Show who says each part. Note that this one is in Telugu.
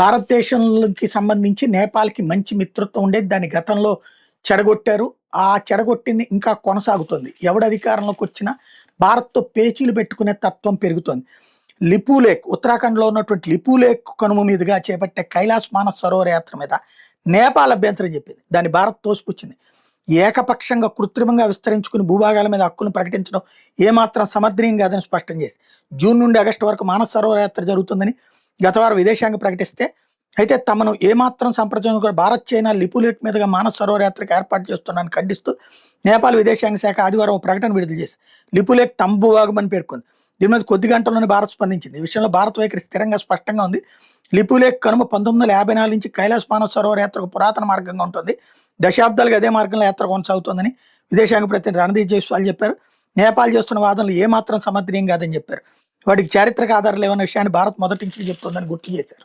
Speaker 1: భారతదేశంకి సంబంధించి నేపాల్‌కి మంచి మిత్రత్వం ఉండేది. దాన్ని గతంలో చెడగొట్టారు. ఆ చెడగొట్టింది ఇంకా కొనసాగుతుంది. ఎవడు అధికారంలోకొచ్చినా భారత్‌తో పేచీలు పెట్టుకునే తత్వం పెరుగుతోంది. లిపులేఖ్ ఉత్తరాఖండ్‌లో ఉన్నటువంటి లిపులేఖ్ కనుమ మీదుగా చేపట్టే కైలాస్ మానస్ సరోవర్ యాత్ర మీద నేపాల్ అభ్యంతరం చెప్పింది. దాన్ని భారత్ తోసిపుచ్చింది. ఏకపక్షంగా కృత్రిమంగా విస్తరించుకుని భూభాగాల మీద హక్కులను ప్రకటించడం ఏమాత్రం సమర్థనీయం కాదని స్పష్టం చేసింది. జూన్ నుండి ఆగస్టు వరకు మానస్ సరోవర్ యాత్ర జరుగుతుందని గత వారం విదేశాంగ ప్రకటిస్తే, అయితే తమను ఏమాత్రం సంప్రదించడం కూడా భారత్ చైనా లిపులేఖ్ మీదుగా మానస్ సరోవర్ యాత్రకు ఏర్పాటు చేస్తున్నానని ఖండిస్తూ నేపాల్ విదేశాంగ శాఖ ఆదివారం ఓ ప్రకటన విడుదల చేసింది. లిపులేఖ్ తంబువాగమని పేర్కొంది. దీని మీద కొద్ది గంటల్లోనే భారత్ స్పందించింది. ఈ విషయంలో భారత్ వైఖరి స్థిరంగా స్పష్టంగా ఉంది. లిపులేఖ్ కనుమ 1954 నుంచి కైలాస్ మానస్ సరోవర్ యాత్రకు పురాతన మార్గంగా ఉంటుంది. దశాబ్దాలుగా అదే మార్గంలో యాత్ర కొనసాగుతోందని విదేశాంగ ప్రతినిధి రణదీప్ జైస్వాల్ చెప్పారు. నేపాల్ చేస్తున్న వాదనలు ఏమాత్రం సమర్థనీయం కాదని చెప్పారు. వాటికి చారిత్రక ఆధారాలు ఏమన్న విషయాన్ని భారత్ మొదటి నుంచి చెప్తోందని గుర్తు చేశారు.